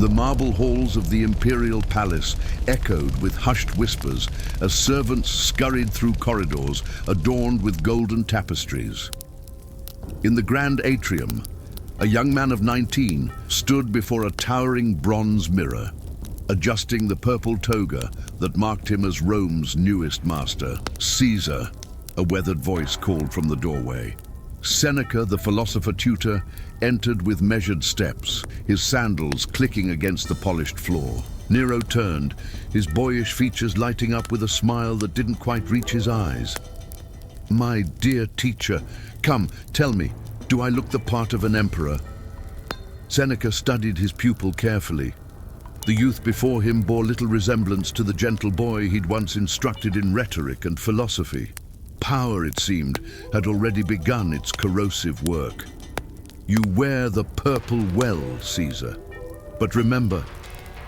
The marble halls of the imperial palace echoed with hushed whispers as servants scurried through corridors adorned with golden tapestries. In the grand atrium, a young man of 19 stood before a towering bronze mirror, adjusting the purple toga that marked him as Rome's newest master. Caesar, a weathered voice called from the doorway. Seneca, the philosopher tutor, entered with measured steps, his sandals clicking against the polished floor. Nero turned, his boyish features lighting up with a smile that didn't quite reach his eyes. "My dear teacher, come, tell me, do I look the part of an emperor?" Seneca studied his pupil carefully. The youth before him bore little resemblance to the gentle boy he'd once instructed in rhetoric and philosophy. Power, it seemed, had already begun its corrosive work. "You wear the purple well, Caesar. But remember,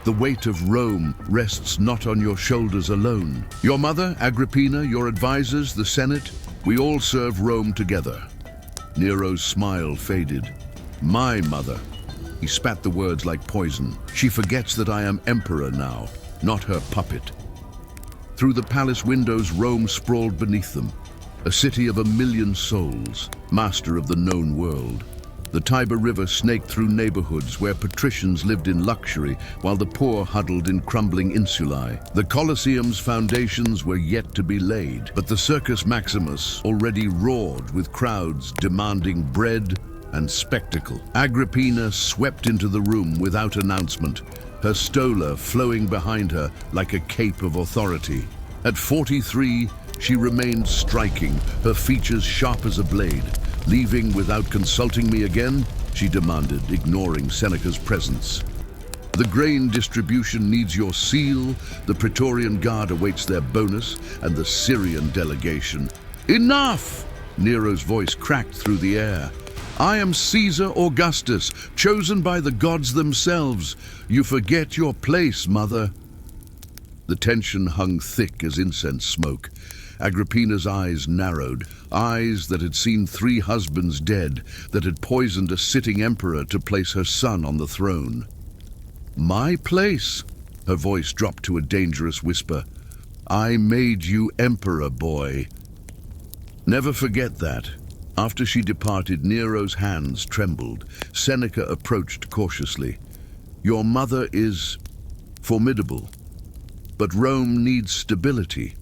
the weight of Rome rests not on your shoulders alone. Your mother, Agrippina, your advisors, the Senate, we all serve Rome together." Nero's smile faded. "My mother." He spat the words like poison. "She forgets that I am emperor now, not her puppet." Through the palace windows, Rome sprawled beneath them, a city of 1,000,000 souls, master of the known world. The Tiber River snaked through neighborhoods where patricians lived in luxury while the poor huddled in crumbling insulae. The Colosseum's foundations were yet to be laid, but the Circus Maximus already roared with crowds demanding bread and spectacle. Agrippina swept into the room without announcement, her stola flowing behind her like a cape of authority. At 43, she remained striking, her features sharp as a blade. "Leaving without consulting me again?" she demanded, ignoring Seneca's presence. "The grain distribution needs your seal, the Praetorian Guard awaits their bonus, and the Syrian delegation." "Enough!" Nero's voice cracked through the air. "I am Caesar Augustus, chosen by the gods themselves. You forget your place, mother." The tension hung thick as incense smoke. Agrippina's eyes narrowed, eyes that had seen 3 husbands dead, that had poisoned a sitting emperor to place her son on the throne. "My place?" Her voice dropped to a dangerous whisper. "I made you emperor, boy." Never forget that. After she departed, Nero's hands trembled. Seneca approached cautiously. "Your mother is formidable, but Rome needs stability.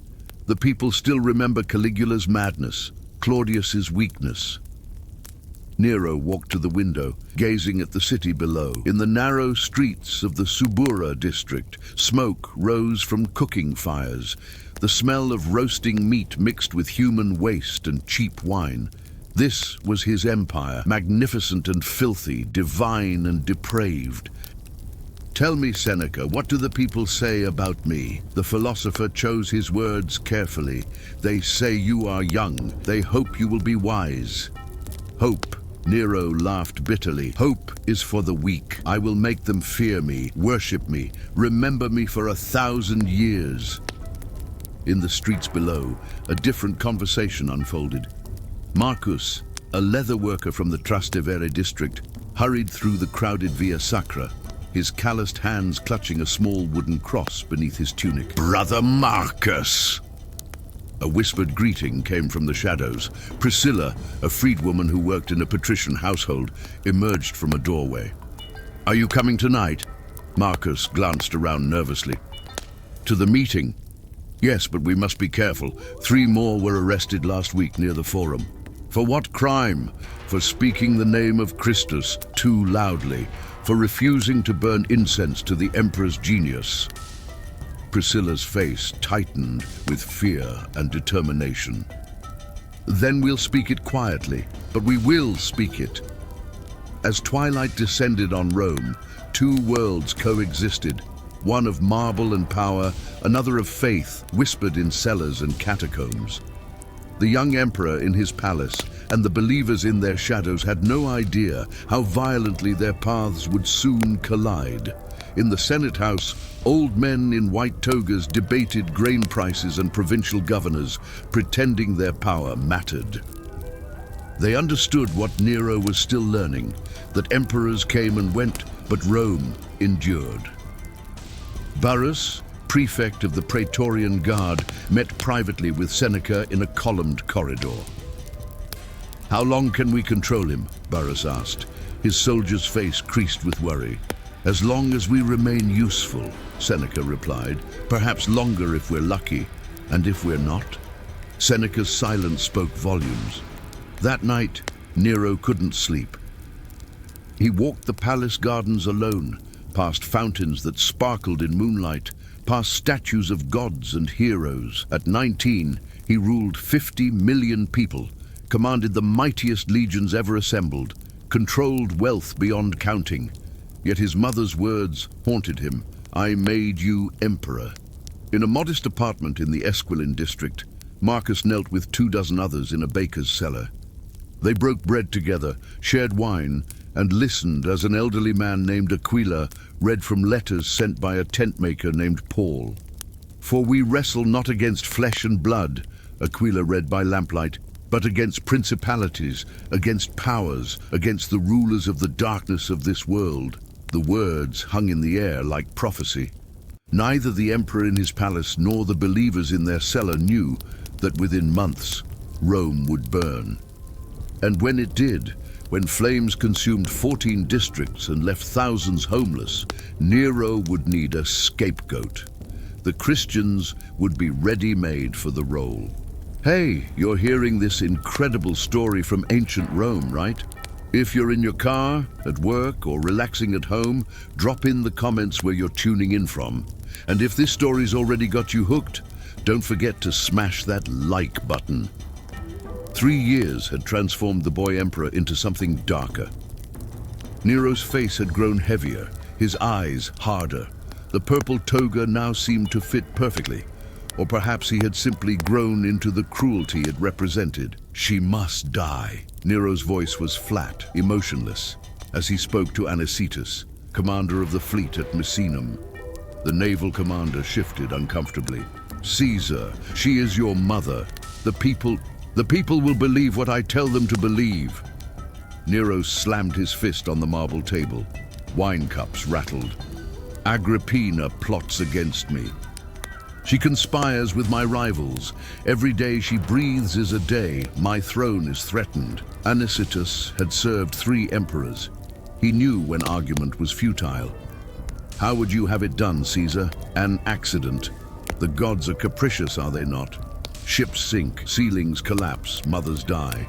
The people still remember Caligula's madness, Claudius's weakness." Nero walked to the window, gazing at the city below. In the narrow streets of the Subura district, smoke rose from cooking fires, the smell of roasting meat mixed with human waste and cheap wine. This was his empire, magnificent and filthy, divine and depraved. "Tell me, Seneca, what do the people say about me?" The philosopher chose his words carefully. "They say you are young. They hope you will be wise." "Hope," Nero laughed bitterly. "Hope is for the weak. I will make them fear me, worship me, remember me for 1,000 years." In the streets below, a different conversation unfolded. Marcus, a leather worker from the Trastevere district, hurried through the crowded Via Sacra, his calloused hands clutching a small wooden cross beneath his tunic. "Brother Marcus!" A whispered greeting came from the shadows. Priscilla, a freedwoman who worked in a patrician household, emerged from a doorway. "Are you coming tonight?" Marcus glanced around nervously. "To the meeting?" "Yes, but we must be careful. 3 more were arrested last week near the Forum." "For what crime?" "For speaking the name of Christus too loudly, for refusing to burn incense to the emperor's genius." Priscilla's face tightened with fear and determination. "Then we'll speak it quietly, but we will speak it." As twilight descended on Rome, 2 worlds coexisted, one of marble and power, another of faith, whispered in cellars and catacombs. The young emperor in his palace and the believers in their shadows had no idea how violently their paths would soon collide. In the Senate House, old men in white togas debated grain prices and provincial governors, pretending their power mattered. They understood what Nero was still learning, that emperors came and went, but Rome, endured. Burrus, prefect of the Praetorian Guard, met privately with Seneca in a columned corridor. "How long can we control him?" Burrus asked. His soldier's face creased with worry. "As long as we remain useful," Seneca replied. "Perhaps longer if we're lucky, and if we're not." Seneca's silence spoke volumes. That night, Nero couldn't sleep. He walked the palace gardens alone, past fountains that sparkled in moonlight, past statues of gods and heroes. At 19, he ruled 50 million people, commanded the mightiest legions ever assembled, controlled wealth beyond counting. Yet his mother's words haunted him. "I made you emperor." In a modest apartment in the Esquilin district, Marcus knelt with 24 others in a baker's cellar. They broke bread together, shared wine, and listened as an elderly man named Aquila read from letters sent by a tent maker named Paul. "For we wrestle not against flesh and blood," Aquila read by lamplight, "but against principalities, against powers, against the rulers of the darkness of this world." The words hung in the air like prophecy. Neither the emperor in his palace nor the believers in their cellar knew that within months Rome would burn. And when it did, when flames consumed 14 districts and left thousands homeless, Nero would need a scapegoat. The Christians would be ready-made for the role. Hey, you're hearing this incredible story from ancient Rome, right? If you're in your car, at work, or relaxing at home, drop in the comments where you're tuning in from. And if this story's already got you hooked, don't forget to smash that like button. 3 years had transformed the boy emperor into something darker. Nero's face had grown heavier, his eyes harder. The purple toga now seemed to fit perfectly. Or perhaps he had simply grown into the cruelty it represented. "She must die." Nero's voice was flat, emotionless, as he spoke to Anicetus, commander of the fleet at Misenum. The naval commander shifted uncomfortably. "Caesar, she is your mother. The people will believe what I tell them to believe." Nero slammed his fist on the marble table. Wine cups rattled. "Agrippina plots against me. She conspires with my rivals. Every day she breathes is a day. My throne is threatened." Anicetus had served 3 emperors. He knew when argument was futile. "How would you have it done, Caesar? An accident. The gods are capricious, are they not? Ships sink, ceilings collapse, mothers die."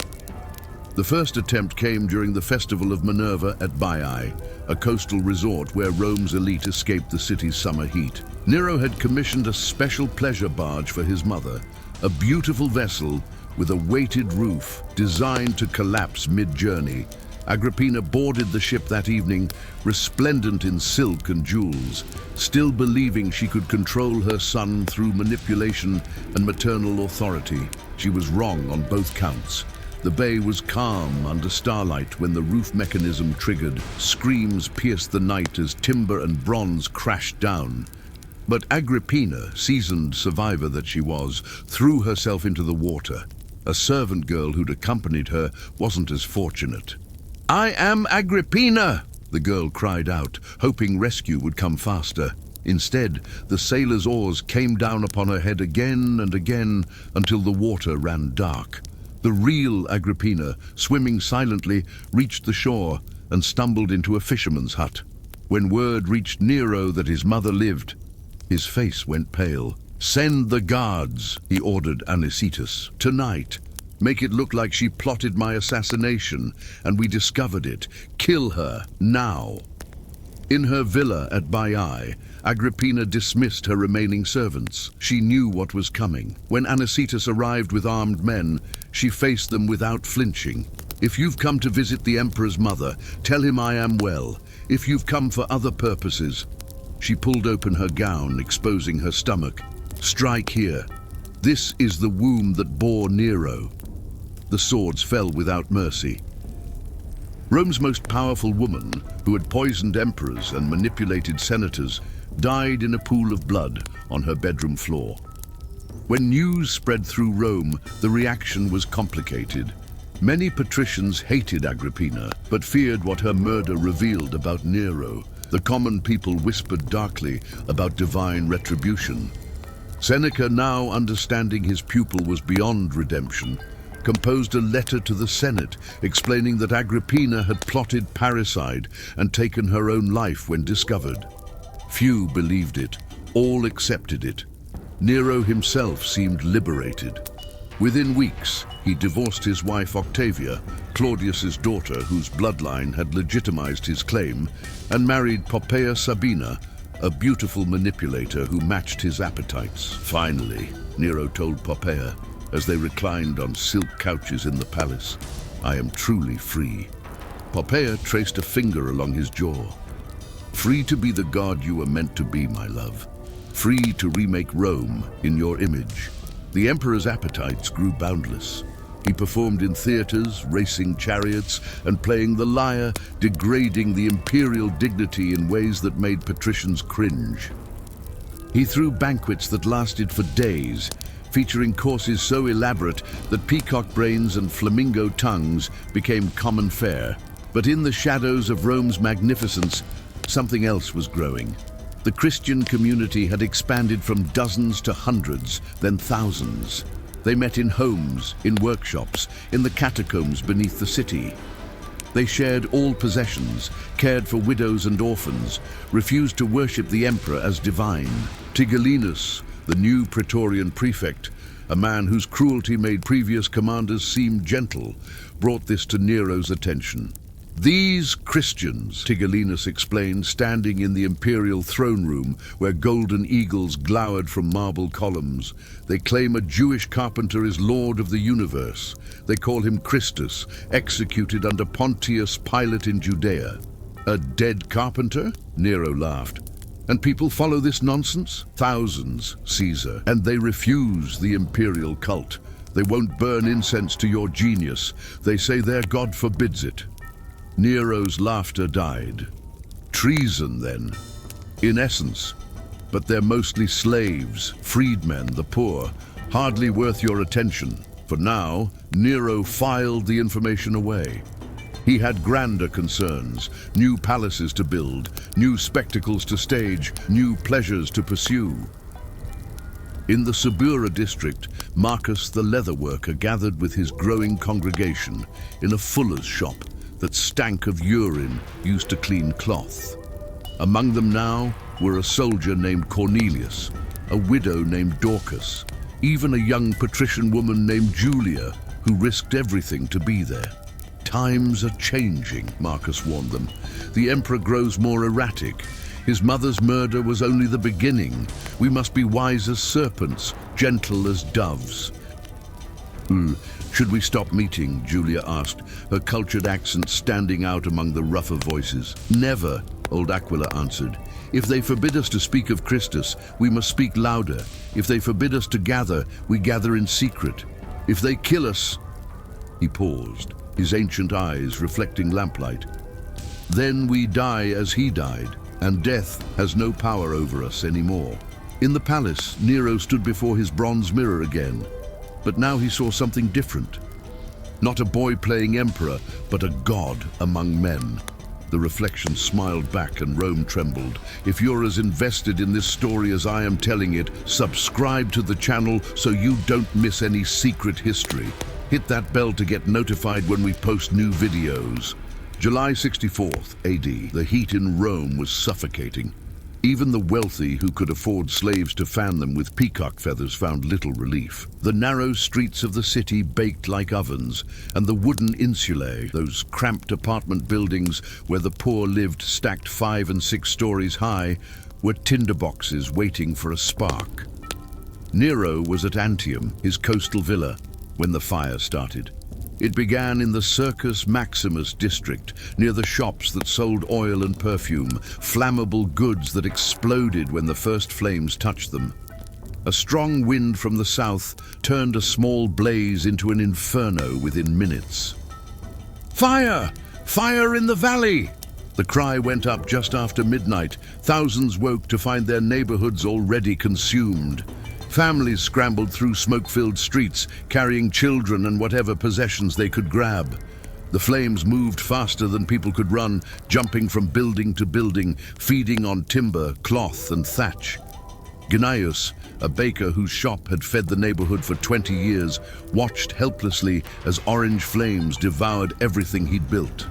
The first attempt came during the festival of Minerva at Baiae, a coastal resort where Rome's elite escaped the city's summer heat. Nero had commissioned a special pleasure barge for his mother, a beautiful vessel with a weighted roof designed to collapse mid-journey. Agrippina boarded the ship that evening, resplendent in silk and jewels, still believing she could control her son through manipulation and maternal authority. She was wrong on both counts. The bay was calm under starlight when the roof mechanism triggered. Screams pierced the night as timber and bronze crashed down. But Agrippina, seasoned survivor that she was, threw herself into the water. A servant girl who'd accompanied her wasn't as fortunate. "I am Agrippina!" the girl cried out, hoping rescue would come faster. Instead, the sailor's oars came down upon her head again and again until the water ran dark. The real Agrippina, swimming silently, reached the shore and stumbled into a fisherman's hut. When word reached Nero that his mother lived, his face went pale. "Send the guards," he ordered Anicetus. "Tonight. Make it look like she plotted my assassination, and we discovered it. Kill her, now." In her villa at Baiae, Agrippina dismissed her remaining servants. She knew what was coming. When Anicetus arrived with armed men, she faced them without flinching. "If you've come to visit the emperor's mother, tell him I am well. If you've come for other purposes..." She pulled open her gown, exposing her stomach. "Strike here. This is the womb that bore Nero." The swords fell without mercy. Rome's most powerful woman, who had poisoned emperors and manipulated senators, died in a pool of blood on her bedroom floor. When news spread through Rome, the reaction was complicated. Many patricians hated Agrippina, but feared what her murder revealed about Nero. The common people whispered darkly about divine retribution. Seneca, now understanding his pupil was beyond redemption, composed a letter to the Senate explaining that Agrippina had plotted parricide and taken her own life when discovered. Few believed it, all accepted it. Nero himself seemed liberated. Within weeks, he divorced his wife Octavia, Claudius's daughter whose bloodline had legitimized his claim, and married Poppaea Sabina, a beautiful manipulator who matched his appetites. Finally, Nero told Poppaea, as they reclined on silk couches in the palace, "I am truly free." Poppaea traced a finger along his jaw. "Free to be the god you were meant to be, my love. Free to remake Rome in your image." The emperor's appetites grew boundless. He performed in theaters, racing chariots, and playing the lyre, degrading the imperial dignity in ways that made patricians cringe. He threw banquets that lasted for days, featuring courses so elaborate that peacock brains and flamingo tongues became common fare. But in the shadows of Rome's magnificence, something else was growing. The Christian community had expanded from dozens to hundreds, then thousands. They met in homes, in workshops, in the catacombs beneath the city. They shared all possessions, cared for widows and orphans, refused to worship the emperor as divine. Tigellinus, the new Praetorian prefect, a man whose cruelty made previous commanders seem gentle, brought this to Nero's attention. "These Christians," Tigellinus explained, standing in the imperial throne room where golden eagles glowered from marble columns, "they claim a Jewish carpenter is Lord of the universe. They call him Christus, executed under Pontius Pilate in Judea." "A dead carpenter?" Nero laughed. "And people follow this nonsense?" "Thousands, Caesar, and they refuse the imperial cult. They won't burn incense to your genius. They say their God forbids it." Nero's laughter died. "Treason, then?" "In essence. But they're mostly slaves, freedmen, the poor, hardly worth your attention." For now, Nero filed the information away. He had grander concerns, new palaces to build, new spectacles to stage, new pleasures to pursue. In the Subura district, Marcus the leatherworker gathered with his growing congregation in a fuller's shop that stank of urine used to clean cloth. Among them now were a soldier named Cornelius, a widow named Dorcas, even a young patrician woman named Julia, who risked everything to be there. "Times are changing," Marcus warned them. "The emperor grows more erratic. His mother's murder was only the beginning. We must be wise as serpents, gentle as doves." "Should we stop meeting?" Julia asked, her cultured accent standing out among the rougher voices. "Never," old Aquila answered. "If they forbid us to speak of Christus, we must speak louder. If they forbid us to gather, we gather in secret. If they kill us—" He paused, his ancient eyes reflecting lamplight. "Then we die as he died, and death has no power over us anymore." In the palace, Nero stood before his bronze mirror again. But now he saw something different. Not a boy playing emperor, but a god among men. The reflection smiled back and Rome trembled. If you're as invested in this story as I am telling it, subscribe to the channel so you don't miss any secret history. Hit that bell to get notified when we post new videos. July 64th AD, the heat in Rome was suffocating. Even the wealthy who could afford slaves to fan them with peacock feathers found little relief. The narrow streets of the city baked like ovens, and the wooden insulae, those cramped apartment buildings where the poor lived stacked 5 and 6 stories high, were tinderboxes waiting for a spark. Nero was at Antium, his coastal villa, when the fire started. It began in the Circus Maximus district, near the shops that sold oil and perfume, flammable goods that exploded when the first flames touched them. A strong wind from the south turned a small blaze into an inferno within minutes. "Fire! Fire in the valley!" The cry went up just after midnight. Thousands woke to find their neighborhoods already consumed. Families scrambled through smoke-filled streets, carrying children and whatever possessions they could grab. The flames moved faster than people could run, jumping from building to building, feeding on timber, cloth, and thatch. Gnaeus, a baker whose shop had fed the neighborhood for 20 years, watched helplessly as orange flames devoured everything he'd built.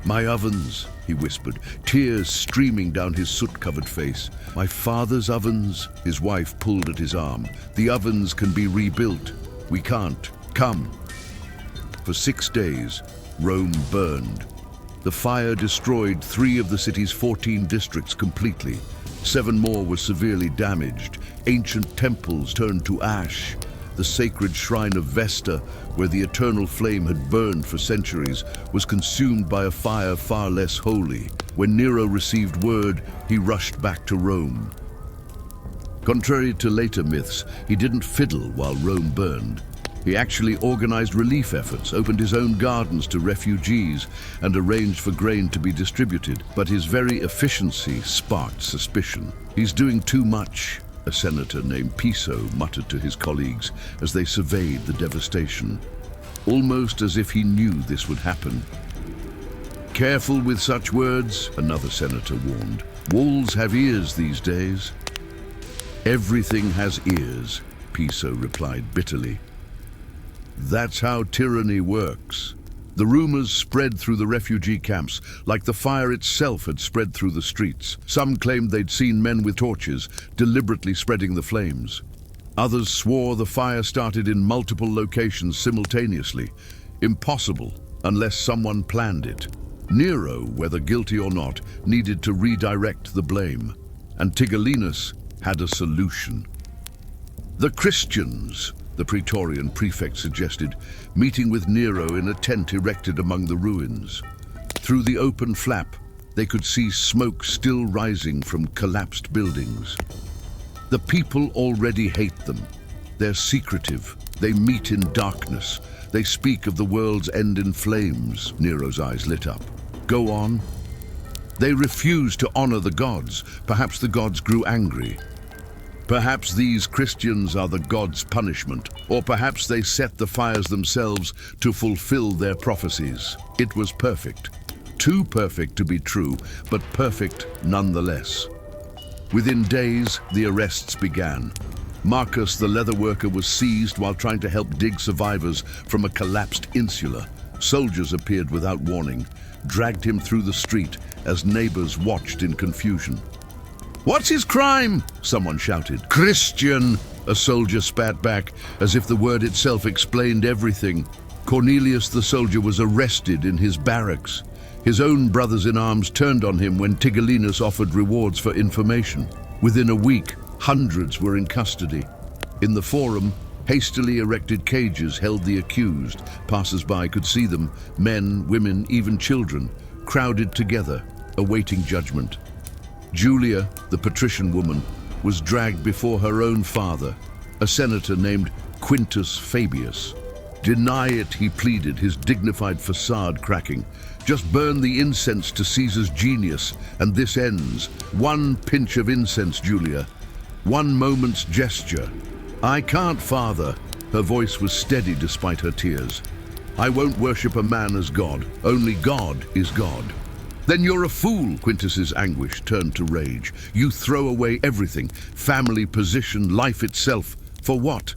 "My ovens," he whispered, tears streaming down his soot-covered face. "My father's ovens." His wife pulled at his arm. "The ovens can be rebuilt. We can't. Come." For 6 days, Rome burned. The fire destroyed 3 of the city's 14 districts completely. 7 more were severely damaged. Ancient temples turned to ash. The sacred shrine of Vesta, where the eternal flame had burned for centuries, was consumed by a fire far less holy. When Nero received word, he rushed back to Rome. Contrary to later myths, he didn't fiddle while Rome burned. He actually organized relief efforts, opened his own gardens to refugees, and arranged for grain to be distributed. But his very efficiency sparked suspicion. "He's doing too much," a senator named Piso muttered to his colleagues as they surveyed the devastation, almost as if he knew this would happen. "Careful with such words," another senator warned. "Walls have ears these days." "Everything has ears," Piso replied bitterly. "That's how tyranny works." The rumors spread through the refugee camps, like the fire itself had spread through the streets. Some claimed they'd seen men with torches, deliberately spreading the flames. Others swore the fire started in multiple locations simultaneously. Impossible, unless someone planned it. Nero, whether guilty or not, needed to redirect the blame. And Tigellinus had a solution. "The Christians," the Praetorian prefect suggested, meeting with Nero in a tent erected among the ruins. Through the open flap, they could see smoke still rising from collapsed buildings. "The people already hate them. They're secretive. They meet in darkness. They speak of the world's end in flames." Nero's eyes lit up. "Go on." "They refuse to honor the gods. Perhaps the gods grew angry. Perhaps these Christians are the gods' punishment, or perhaps they set the fires themselves to fulfill their prophecies." It was perfect. Too perfect to be true, but perfect nonetheless. Within days, the arrests began. Marcus, the leather worker, was seized while trying to help dig survivors from a collapsed insula. Soldiers appeared without warning, dragged him through the street as neighbors watched in confusion. "What's his crime?" someone shouted. "Christian," a soldier spat back, as if the word itself explained everything. Cornelius the soldier was arrested in his barracks. His own brothers-in-arms turned on him when Tigellinus offered rewards for information. Within a week, hundreds were in custody. In the forum, hastily erected cages held the accused. Passers-by could see them, men, women, even children, crowded together, awaiting judgment. Julia, the patrician woman, was dragged before her own father, a senator named Quintus Fabius. "Deny it," he pleaded, his dignified facade cracking. "Just burn the incense to Caesar's genius, and this ends. One pinch of incense, Julia. One moment's gesture." "I can't, father." Her voice was steady despite her tears. "I won't worship a man as God. Only God is God." "Then you're a fool," Quintus's anguish turned to rage. "You throw away everything, family, position, life itself. For what?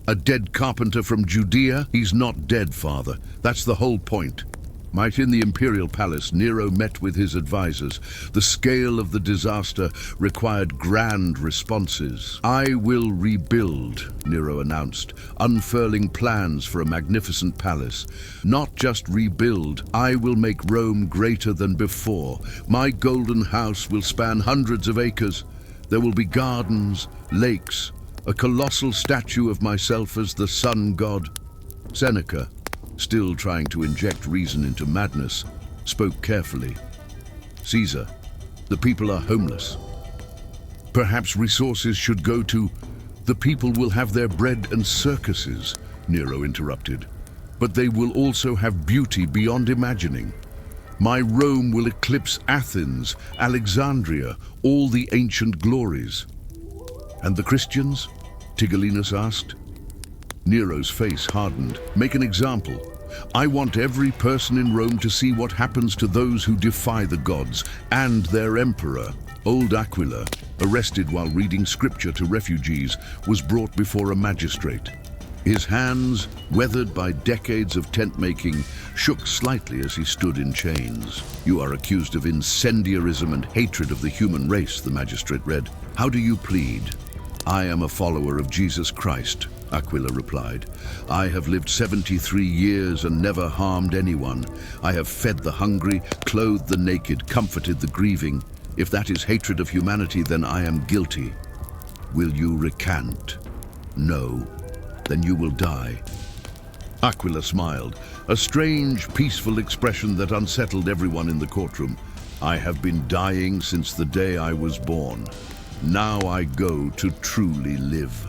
A dead carpenter from Judea? He's not dead, father. That's the whole point." Might in the imperial palace, Nero met with his advisors. The scale of the disaster required grand responses. "I will rebuild," Nero announced, unfurling plans for a magnificent palace. "Not just rebuild, I will make Rome greater than before. My golden house will span hundreds of acres. There will be gardens, lakes, a colossal statue of myself as the sun god." Seneca, still trying to inject reason into madness, spoke carefully. "Caesar, the people are homeless. Perhaps resources should go to—" "The people will have their bread and circuses," Nero interrupted. "But they will also have beauty beyond imagining. My Rome will eclipse Athens, Alexandria, all the ancient glories." "And the Christians?" Tigellinus asked. Nero's face hardened. "Make an example. I want every person in Rome to see what happens to those who defy the gods and their emperor. Old Aquila, arrested while reading scripture to refugees, was brought before a magistrate. His hands, weathered by decades of tent-making, shook slightly as he stood in chains. "You are accused of incendiarism and hatred of the human race," the magistrate read. "How do you plead?" "I am a follower of Jesus Christ," Aquila replied. "I have lived 73 years and never harmed anyone. I have fed the hungry, clothed the naked, comforted the grieving. If that is hatred of humanity, then I am guilty. Will you recant?" "No." "Then you will die." Aquila smiled, a strange, peaceful expression that unsettled everyone in the courtroom. "I have been dying since the day I was born. Now I go to truly live."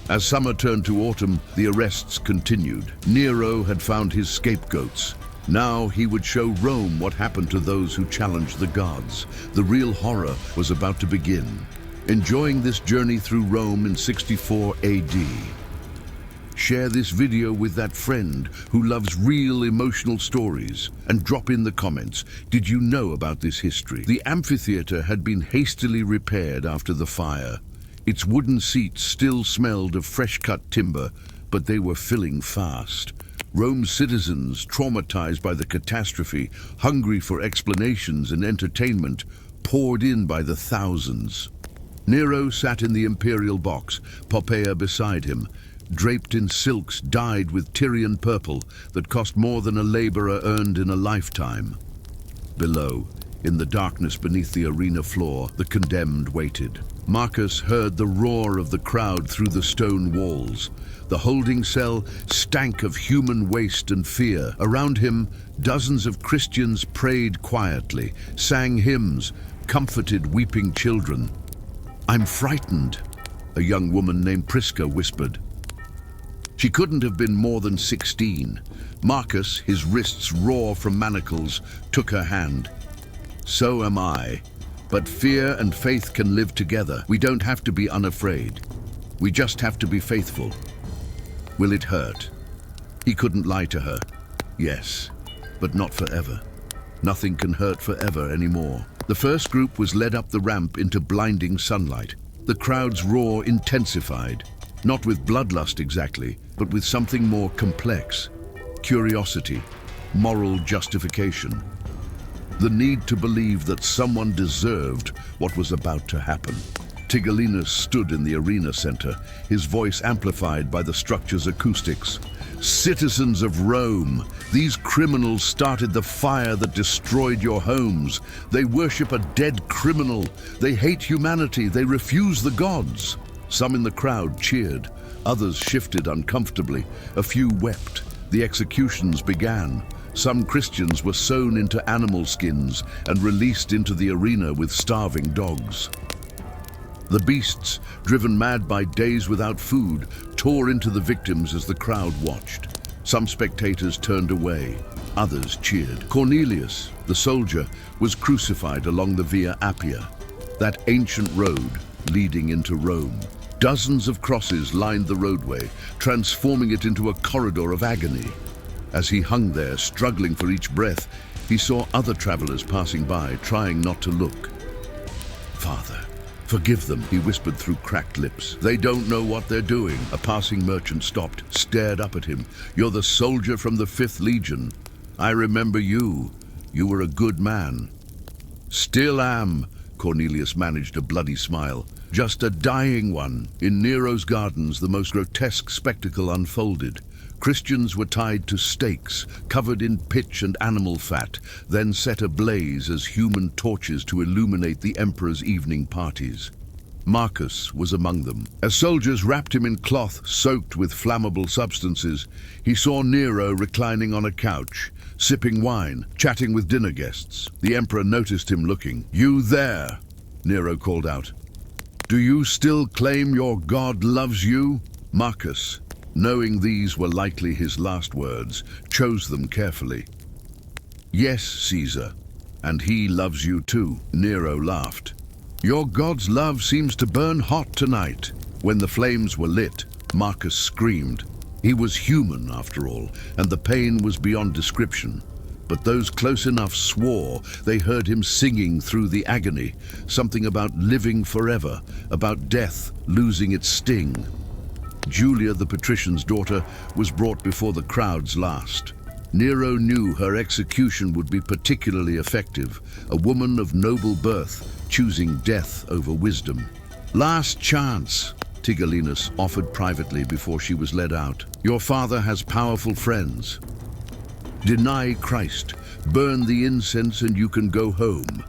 As summer turned to autumn, the arrests continued. Nero had found his scapegoats. Now he would show Rome what happened to those who challenged the gods. The real horror was about to begin. Enjoying this journey through Rome in 64 AD. Share this video with that friend who loves real emotional stories, and drop in the comments, did you know about this history? The amphitheater had been hastily repaired after the fire. Its wooden seats still smelled of fresh-cut timber, but they were filling fast. Rome's citizens, traumatized by the catastrophe, hungry for explanations and entertainment, poured in by the thousands. Nero sat in the imperial box, Poppaea beside him, draped in silks dyed with Tyrian purple that cost more than a laborer earned in a lifetime. Below, in the darkness beneath the arena floor, the condemned waited. Marcus heard the roar of the crowd through the stone walls. The holding cell stank of human waste and fear. Around him, dozens of Christians prayed quietly, sang hymns, comforted weeping children. "I'm frightened," a young woman named Prisca whispered. She couldn't have been more than 16. Marcus, his wrists raw from manacles, took her hand. "So am I. But fear and faith can live together. We don't have to be unafraid. We just have to be faithful." "Will it hurt?" He couldn't lie to her. "Yes, but not forever. Nothing can hurt forever anymore." The first group was led up the ramp into blinding sunlight. The crowd's roar intensified. Not with bloodlust exactly, but with something more complex. Curiosity, moral justification. The need to believe that someone deserved what was about to happen. Tigellinus stood in the arena center, his voice amplified by the structure's acoustics. "Citizens of Rome, these criminals started the fire that destroyed your homes. They worship a dead criminal. They hate humanity. They refuse the gods." Some in the crowd cheered. Others shifted uncomfortably. A few wept. The executions began. Some Christians were sewn into animal skins and released into the arena with starving dogs. The beasts, driven mad by days without food, tore into the victims as the crowd watched. Some spectators turned away. Others cheered. Cornelius, the soldier, was crucified along the Via Appia, that ancient road leading into Rome. Dozens of crosses lined the roadway, transforming it into a corridor of agony. As he hung there, struggling for each breath, he saw other travelers passing by, trying not to look. "Father, forgive them," he whispered through cracked lips. "They don't know what they're doing." A passing merchant stopped, stared up at him. "You're the soldier from the 5th Legion. I remember you. You were a good man." "Still am," Cornelius managed a bloody smile. "Just a dying one." In Nero's gardens, the most grotesque spectacle unfolded. Christians were tied to stakes, covered in pitch and animal fat, then set ablaze as human torches to illuminate the emperor's evening parties. Marcus was among them. As soldiers wrapped him in cloth soaked with flammable substances, he saw Nero reclining on a couch, sipping wine, chatting with dinner guests. The emperor noticed him looking. "You there," Nero called out. "Do you still claim your god loves you?" Marcus, knowing these were likely his last words, chose them carefully. "Yes, Caesar, and he loves you too." Nero laughed. "Your god's love seems to burn hot tonight." When the flames were lit, Marcus screamed. He was human, after all, and the pain was beyond description. But those close enough swore they heard him singing through the agony, something about living forever, about death losing its sting. Julia, the patrician's daughter, was brought before the crowds last. Nero knew her execution would be particularly effective, a woman of noble birth, choosing death over wisdom. "Last chance," Tigellinus offered privately before she was led out. "Your father has powerful friends. Deny Christ, burn the incense, and you can go home."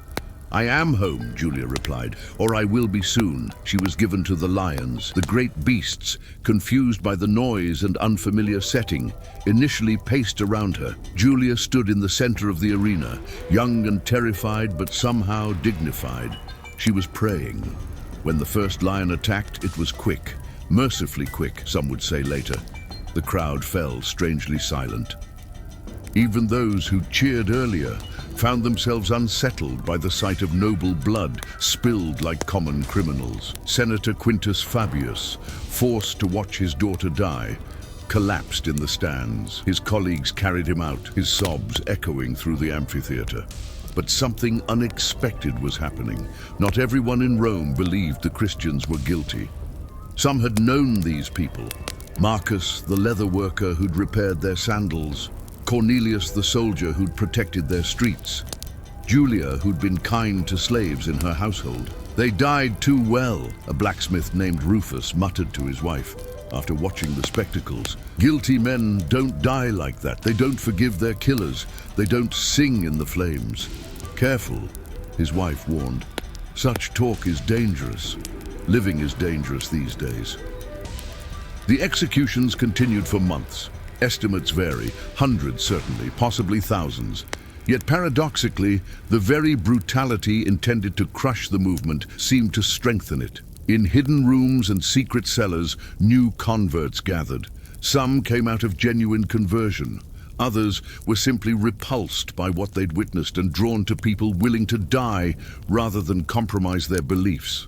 "I am home," Julia replied, "or I will be soon." She was given to the lions, the great beasts, confused by the noise and unfamiliar setting, initially paced around her. Julia stood in the center of the arena, young and terrified, but somehow dignified. She was praying. When the first lion attacked, it was quick, mercifully quick, some would say later. The crowd fell strangely silent. Even those who cheered earlier found themselves unsettled by the sight of noble blood spilled like common criminals. Senator Quintus Fabius, forced to watch his daughter die, collapsed in the stands. His colleagues carried him out, his sobs echoing through the amphitheater. But something unexpected was happening. Not everyone in Rome believed the Christians were guilty. Some had known these people. Marcus, the leather worker who'd repaired their sandals. Cornelius, the soldier who'd protected their streets. Julia, who'd been kind to slaves in her household. "They died too well," a blacksmith named Rufus muttered to his wife after watching the spectacles. "Guilty men don't die like that. They don't forgive their killers. They don't sing in the flames." "Careful," his wife warned. "Such talk is dangerous. Living is dangerous these days." The executions continued for months. Estimates vary, hundreds certainly, possibly thousands. Yet paradoxically, the very brutality intended to crush the movement seemed to strengthen it. In hidden rooms and secret cellars, new converts gathered. Some came out of genuine conversion. Others were simply repulsed by what they'd witnessed and drawn to people willing to die rather than compromise their beliefs.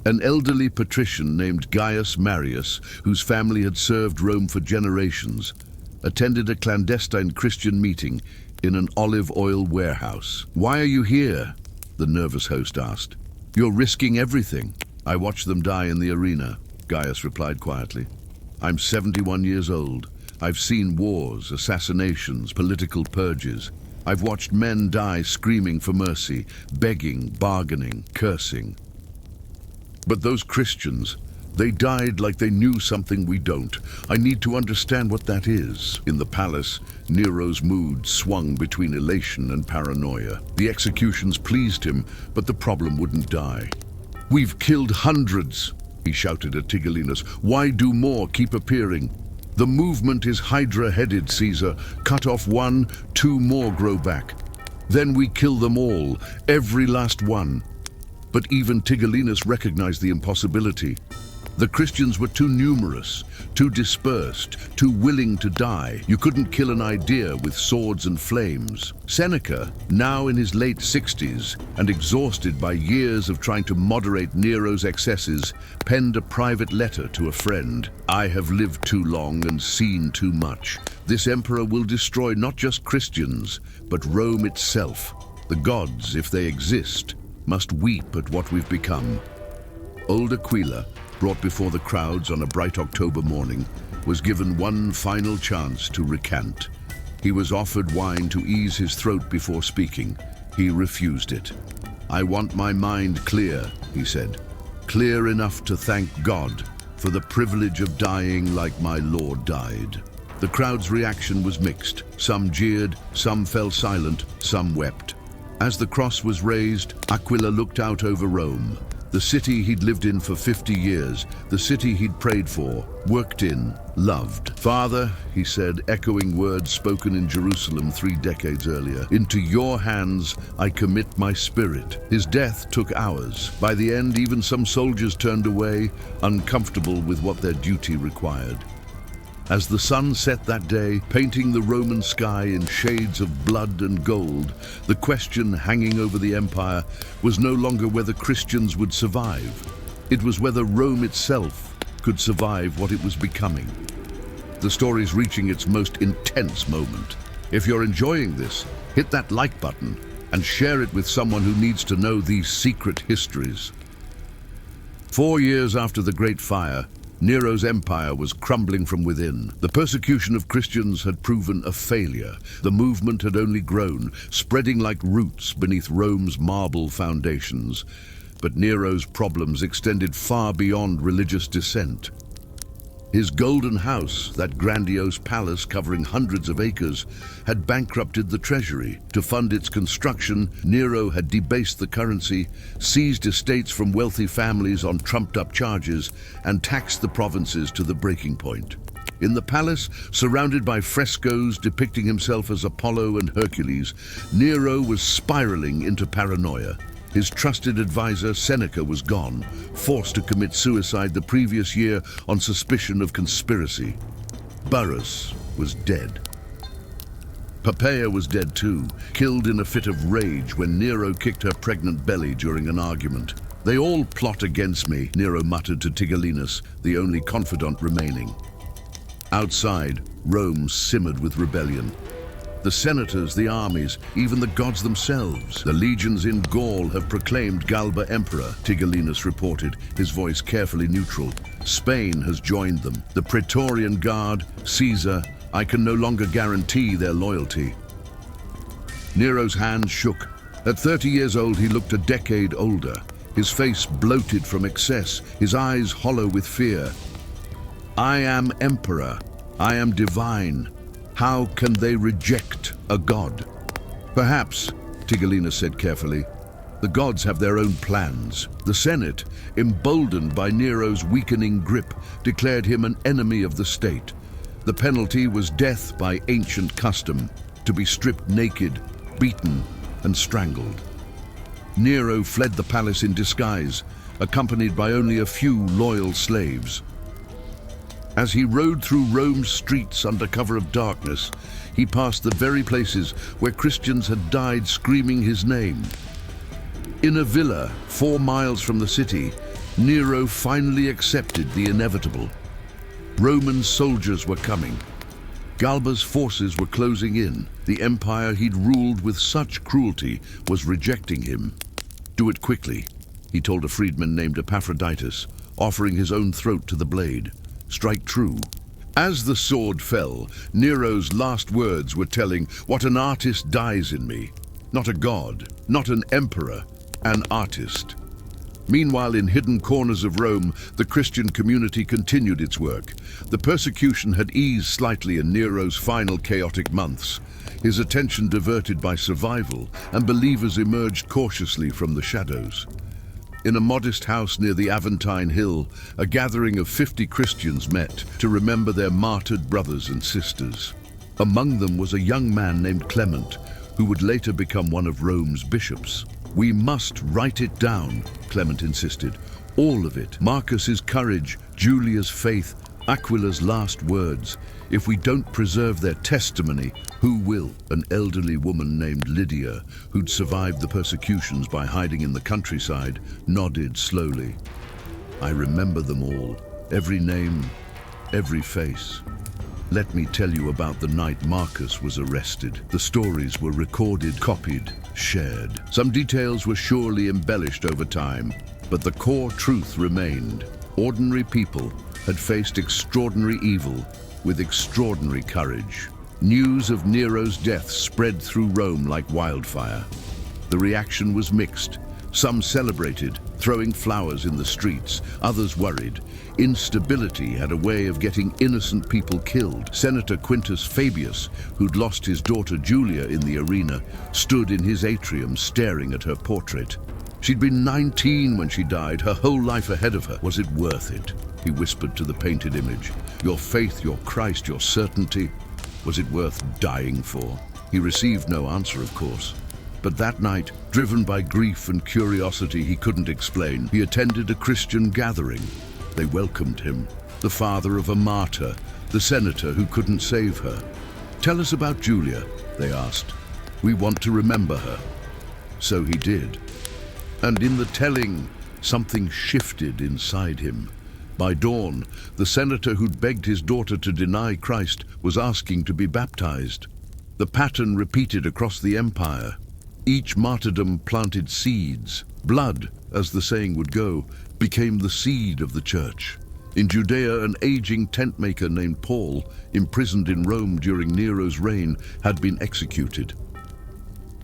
An elderly patrician named Gaius Marius, whose family had served Rome for generations, attended a clandestine Christian meeting in an olive oil warehouse. "Why are you here?" the nervous host asked. "You're risking everything." "I watched them die in the arena," Gaius replied quietly. "I'm 71 years old. I've seen wars, assassinations, political purges. I've watched men die screaming for mercy, begging, bargaining, cursing. But those Christians, they died like they knew something we don't. I need to understand what that is." In the palace, Nero's mood swung between elation and paranoia. The executions pleased him, but the problem wouldn't die. "We've killed hundreds," he shouted at Tigellinus. "Why do more keep appearing? The movement is hydra-headed, Caesar. Cut off one, two more grow back. Then we kill them all, every last one." But even Tigellinus recognized the impossibility. The Christians were too numerous, too dispersed, too willing to die. You couldn't kill an idea with swords and flames. Seneca, now in his late 60s and exhausted by years of trying to moderate Nero's excesses, penned a private letter to a friend. "I have lived too long and seen too much. This emperor will destroy not just Christians, but Rome itself. The gods, if they exist, must weep at what we've become." Old Aquila, brought before the crowds on a bright October morning, was given one final chance to recant. He was offered wine to ease his throat before speaking. He refused it. "I want my mind clear," he said. "Clear enough to thank God for the privilege of dying like my Lord died." The crowd's reaction was mixed. Some jeered, some fell silent, some wept. As the cross was raised, Aquila looked out over Rome, the city he'd lived in for 50 years, the city he'd prayed for, worked in, loved. "Father," he said, echoing words spoken in Jerusalem 3 decades earlier, "into your hands I commit my spirit." His death took hours. By the end, even some soldiers turned away, uncomfortable with what their duty required. As the sun set that day, painting the Roman sky in shades of blood and gold, the question hanging over the empire was no longer whether Christians would survive. It was whether Rome itself could survive what it was becoming. The story's reaching its most intense moment. If you're enjoying this, hit that like button and share it with someone who needs to know these secret histories. 4 years after the Great Fire, Nero's empire was crumbling from within. The persecution of Christians had proven a failure. The movement had only grown, spreading like roots beneath Rome's marble foundations. But Nero's problems extended far beyond religious dissent. His golden house, that grandiose palace covering hundreds of acres, had bankrupted the treasury. To fund its construction, Nero had debased the currency, seized estates from wealthy families on trumped-up charges, and taxed the provinces to the breaking point. In the palace, surrounded by frescoes depicting himself as Apollo and Hercules, Nero was spiraling into paranoia. His trusted advisor, Seneca, was gone, forced to commit suicide the previous year on suspicion of conspiracy. Burrus was dead. Poppaea was dead too, killed in a fit of rage when Nero kicked her pregnant belly during an argument. "They all plot against me," Nero muttered to Tigellinus, the only confidant remaining. Outside, Rome simmered with rebellion. The senators, the armies, even the gods themselves. "The legions in Gaul have proclaimed Galba emperor," Tigellinus reported, his voice carefully neutral. "Spain has joined them. The Praetorian Guard, Caesar, I can no longer guarantee their loyalty." Nero's hands shook. At 30 years old, he looked a decade older, his face bloated from excess, his eyes hollow with fear. "I am emperor. I am divine. How can they reject a god?" "Perhaps," Tigellinus said carefully, "the gods have their own plans." The Senate, emboldened by Nero's weakening grip, declared him an enemy of the state. The penalty was death by ancient custom, to be stripped naked, beaten, and strangled. Nero fled the palace in disguise, accompanied by only a few loyal slaves. As he rode through Rome's streets under cover of darkness, he passed the very places where Christians had died screaming his name. In a villa 4 miles from the city, Nero finally accepted the inevitable. Roman soldiers were coming. Galba's forces were closing in. The empire he'd ruled with such cruelty was rejecting him. "Do it quickly," he told a freedman named Epaphroditus, offering his own throat to the blade. "Strike true." As the sword fell, Nero's last words were telling, "What an artist dies in me. Not a god, not an emperor, an artist." Meanwhile, in hidden corners of Rome, the Christian community continued its work. The persecution had eased slightly in Nero's final chaotic months, his attention diverted by survival, and believers emerged cautiously from the shadows. In a modest house near the Aventine Hill, a gathering of 50 Christians met to remember their martyred brothers and sisters. Among them was a young man named Clement, who would later become one of Rome's bishops. "We must write it down," Clement insisted. "All of it. Marcus's courage, Julia's faith, Aquila's last words. If we don't preserve their testimony, who will?" An elderly woman named Lydia, who'd survived the persecutions by hiding in the countryside, nodded slowly. "I remember them all, every name, every face. Let me tell you about the night Marcus was arrested." The stories were recorded, copied, shared. Some details were surely embellished over time, but the core truth remained. Ordinary people had faced extraordinary evil with extraordinary courage. News of Nero's death spread through Rome like wildfire. The reaction was mixed. Some celebrated, throwing flowers in the streets. Others worried. Instability had a way of getting innocent people killed. Senator Quintus Fabius, who'd lost his daughter Julia in the arena, stood in his atrium staring at her portrait. She'd been 19 when she died, her whole life ahead of her. "Was it worth it?" he whispered to the painted image. "Your faith, your Christ, your certainty, was it worth dying for?" He received no answer, of course. But that night, driven by grief and curiosity he couldn't explain, he attended a Christian gathering. They welcomed him, the father of a martyr, the senator who couldn't save her. "Tell us about Julia," they asked. "We want to remember her." So he did. And in the telling, something shifted inside him. By dawn, the senator who'd begged his daughter to deny Christ was asking to be baptized. The pattern repeated across the empire. Each martyrdom planted seeds. Blood, as the saying would go, became the seed of the church. In Judea, an aging tent maker named Paul, imprisoned in Rome during Nero's reign, had been executed.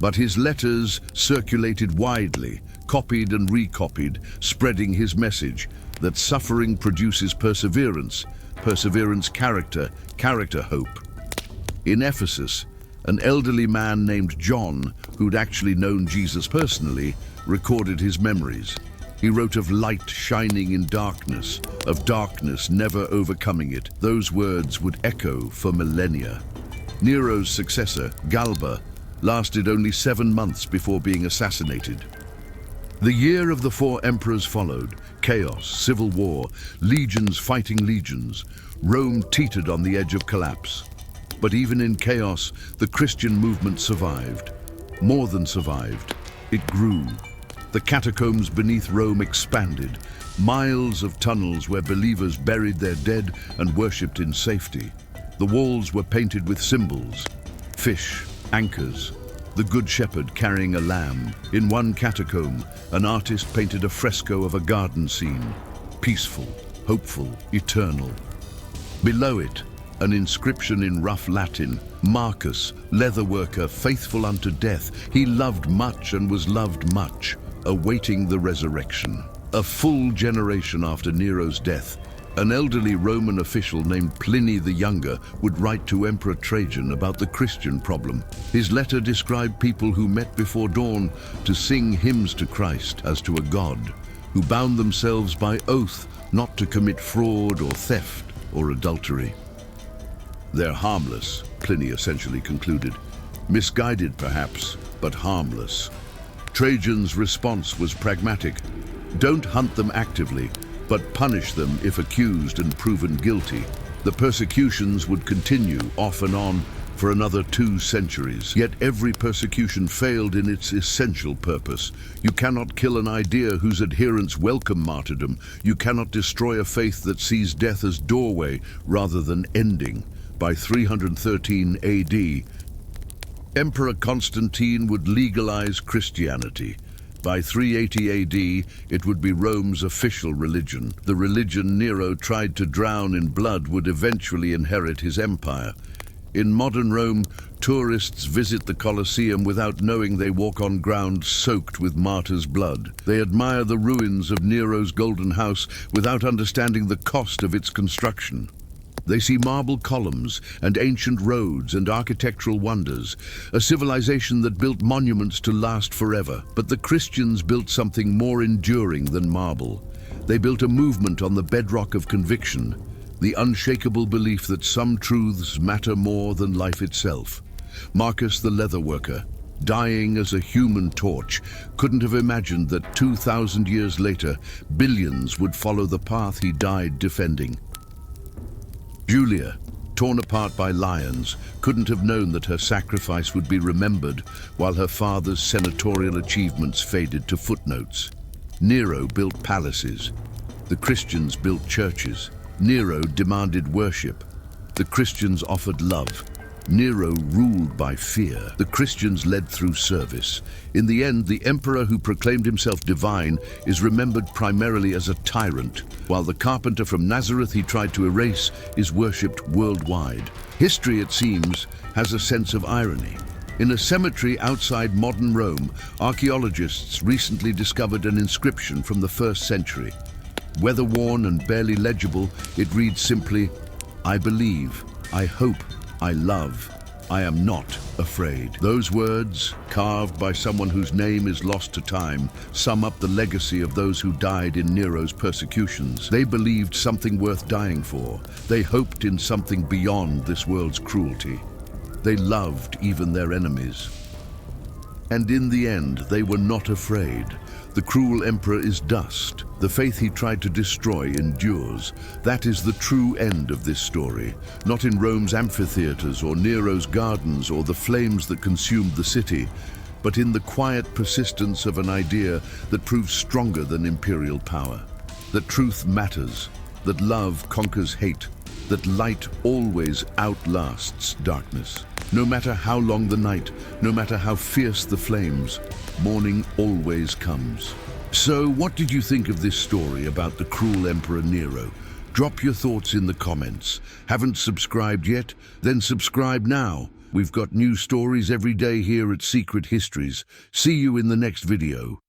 But his letters circulated widely, copied and recopied, spreading his message that suffering produces perseverance, perseverance character, character hope. In Ephesus, an elderly man named John, who'd actually known Jesus personally, recorded his memories. He wrote of light shining in darkness, of darkness never overcoming it. Those words would echo for millennia. Nero's successor, Galba, lasted only 7 months before being assassinated. The year of the 4 emperors followed. Chaos, civil war, legions fighting legions. Rome teetered on the edge of collapse. But even in chaos, the Christian movement survived. More than survived, it grew. The catacombs beneath Rome expanded. Miles of tunnels where believers buried their dead and worshipped in safety. The walls were painted with symbols, fish, anchors, the Good Shepherd carrying a lamb. In one catacomb, an artist painted a fresco of a garden scene, peaceful, hopeful, eternal. Below it, an inscription in rough Latin, Marcus, leatherworker, faithful unto death, he loved much and was loved much, awaiting the resurrection. A full generation after Nero's death, an elderly Roman official named Pliny the Younger would write to Emperor Trajan about the Christian problem. His letter described people who met before dawn to sing hymns to Christ as to a god, who bound themselves by oath not to commit fraud or theft or adultery. They're harmless, Pliny essentially concluded. Misguided perhaps, but harmless. Trajan's response was pragmatic. Don't hunt them actively, but punish them if accused and proven guilty. The persecutions would continue off and on for another 2 centuries. Yet every persecution failed in its essential purpose. You cannot kill an idea whose adherents welcome martyrdom. You cannot destroy a faith that sees death as doorway rather than ending. By 313 AD, Emperor Constantine would legalize Christianity. By 380 AD, it would be Rome's official religion. The religion Nero tried to drown in blood would eventually inherit his empire. In modern Rome, tourists visit the Colosseum without knowing they walk on ground soaked with martyrs' blood. They admire the ruins of Nero's Golden House without understanding the cost of its construction. They see marble columns and ancient roads and architectural wonders, a civilization that built monuments to last forever. But the Christians built something more enduring than marble. They built a movement on the bedrock of conviction, the unshakable belief that some truths matter more than life itself. Marcus the leatherworker, dying as a human torch, couldn't have imagined that 2,000 years later, billions would follow the path he died defending. Julia, torn apart by lions, couldn't have known that her sacrifice would be remembered while her father's senatorial achievements faded to footnotes. Nero built palaces. The Christians built churches. Nero demanded worship. The Christians offered love. Nero ruled by fear. The Christians led through service. In the end, the emperor who proclaimed himself divine is remembered primarily as a tyrant, while the carpenter from Nazareth he tried to erase is worshipped worldwide. History, it seems, has a sense of irony. In a cemetery outside modern Rome, archaeologists recently discovered an inscription from the 1st century. Weather-worn and barely legible, it reads simply, "I believe, I hope, I love, I am not afraid." Those words, carved by someone whose name is lost to time, sum up the legacy of those who died in Nero's persecutions. They believed something worth dying for. They hoped in something beyond this world's cruelty. They loved even their enemies. And in the end, they were not afraid. The cruel emperor is dust. The faith he tried to destroy endures. That is the true end of this story. Not in Rome's amphitheaters or Nero's gardens or the flames that consumed the city, but in the quiet persistence of an idea that proves stronger than imperial power. That truth matters, that love conquers hate, that light always outlasts darkness. No matter how long the night, no matter how fierce the flames, morning always comes. So, what did you think of this story about the cruel Emperor Nero? Drop your thoughts in the comments. Haven't subscribed yet? Then subscribe now. We've got new stories every day here at Secret Histories. See you in the next video.